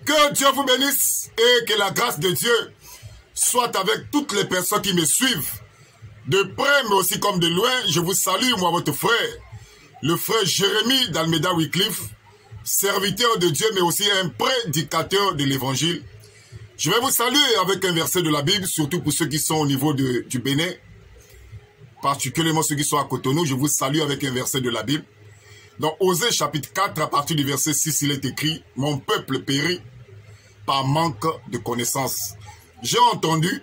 Que Dieu vous bénisse et que la grâce de Dieu soit avec toutes les personnes qui me suivent. De près, mais aussi comme de loin, je vous salue, moi, votre frère, le frère Jérémie d'Almeida Wycliffe, serviteur de Dieu, mais aussi un prédicateur de l'évangile. Je vais vous saluer avec un verset de la Bible, surtout pour ceux qui sont au niveau du Bénin, particulièrement ceux qui sont à Cotonou. Je vous salue avec un verset de la Bible. Dans Osée chapitre 4, à partir du verset 6, il est écrit « Mon peuple périt par manque de connaissances ». J'ai entendu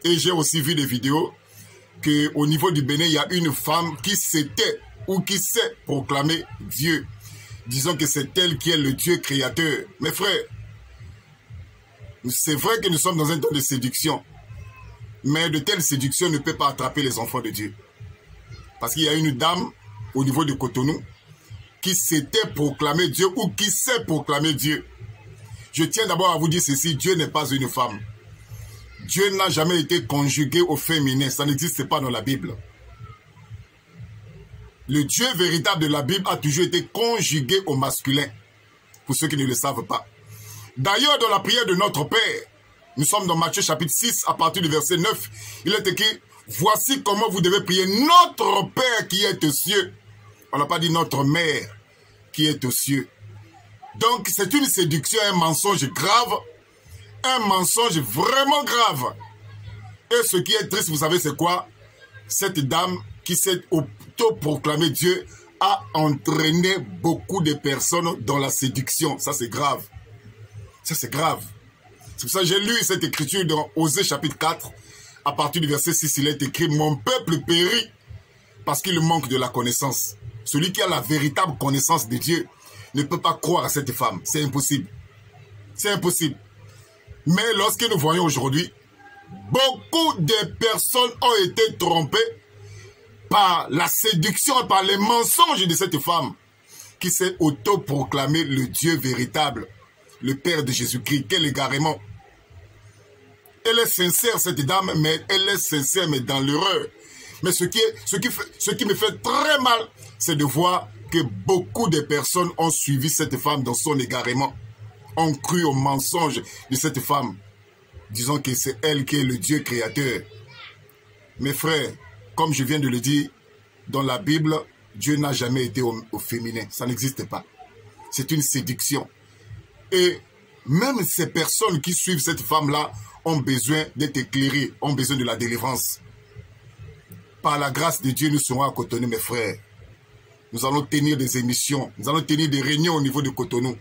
et j'ai aussi vu des vidéos qu'au niveau du Bénin, il y a une femme qui s'était ou qui sait proclamer Dieu. Disons que c'est elle qui est le Dieu créateur. Mes frères, c'est vrai que nous sommes dans un temps de séduction, mais de telles séductions ne peuvent pas attraper les enfants de Dieu. Parce qu'il y a une dame au niveau de Cotonou qui s'était proclamé Dieu ou qui sait proclamer Dieu. Je tiens d'abord à vous dire ceci, Dieu n'est pas une femme. Dieu n'a jamais été conjugué au féminin, ça n'existe pas dans la Bible. Le Dieu véritable de la Bible a toujours été conjugué au masculin, pour ceux qui ne le savent pas. D'ailleurs, dans la prière de notre Père, nous sommes dans Matthieu chapitre 6, à partir du verset 9, il est écrit « Voici comment vous devez prier notre Père qui est aux cieux ». On n'a pas dit notre mère qui est aux cieux. Donc, c'est une séduction, un mensonge grave, un mensonge vraiment grave. Et ce qui est triste, vous savez c'est quoi? Cette dame qui s'est autoproclamée Dieu a entraîné beaucoup de personnes dans la séduction. Ça c'est grave. Ça c'est grave. C'est pour ça que j'ai lu cette écriture dans Osée chapitre 4. À partir du verset 6, il est écrit « Mon peuple périt parce qu'il manque de la connaissance ». Celui qui a la véritable connaissance de Dieu ne peut pas croire à cette femme. C'est impossible. C'est impossible. Mais lorsque nous voyons aujourd'hui, beaucoup de personnes ont été trompées par la séduction, par les mensonges de cette femme qui s'est autoproclamé le Dieu véritable, le Père de Jésus-Christ. Quel égarement! Elle est sincère, cette dame, mais elle est sincère, mais dans l'erreur. Mais ce qui me fait très mal, c'est de voir que beaucoup de personnes ont suivi cette femme dans son égarement, ont cru au mensonge de cette femme, disant que c'est elle qui est le Dieu créateur. Mes frères, comme je viens de le dire, dans la Bible, Dieu n'a jamais été au féminin. Ça n'existe pas. C'est une séduction. Et même ces personnes qui suivent cette femme-là ont besoin d'être éclairées, ont besoin de la délivrance. Par la grâce de Dieu, nous serons à Cotonou, mes frères. Nous allons tenir des émissions, nous allons tenir des réunions au niveau de Cotonou.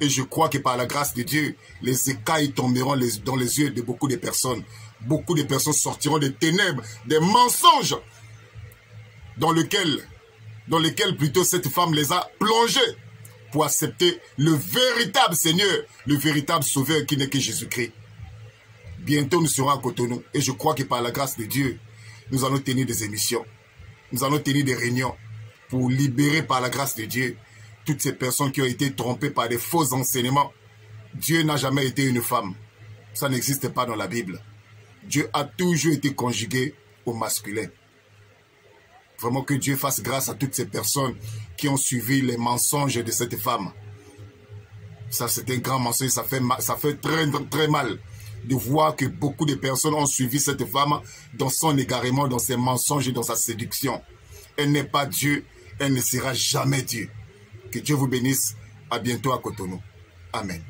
Et je crois que par la grâce de Dieu, les écailles tomberont dans les yeux de beaucoup de personnes. Beaucoup de personnes sortiront des ténèbres, des mensonges dans lesquels plutôt cette femme les a plongés pour accepter le véritable Seigneur, le véritable Sauveur qui n'est que Jésus-Christ. Bientôt nous serons à Cotonou. Et je crois que par la grâce de Dieu, nous allons tenir des émissions. Nous allons tenir des réunions pour libérer par la grâce de Dieu toutes ces personnes qui ont été trompées par des faux enseignements. Dieu n'a jamais été une femme. Ça n'existe pas dans la Bible. Dieu a toujours été conjugué au masculin. Vraiment que Dieu fasse grâce à toutes ces personnes qui ont suivi les mensonges de cette femme. Ça, c'est un grand mensonge. Ça fait très, très mal de voir que beaucoup de personnes ont suivi cette femme dans son égarement, dans ses mensonges et dans sa séduction. Elle n'est pas Dieu, elle ne sera jamais Dieu. Que Dieu vous bénisse. À bientôt à Cotonou. Amen.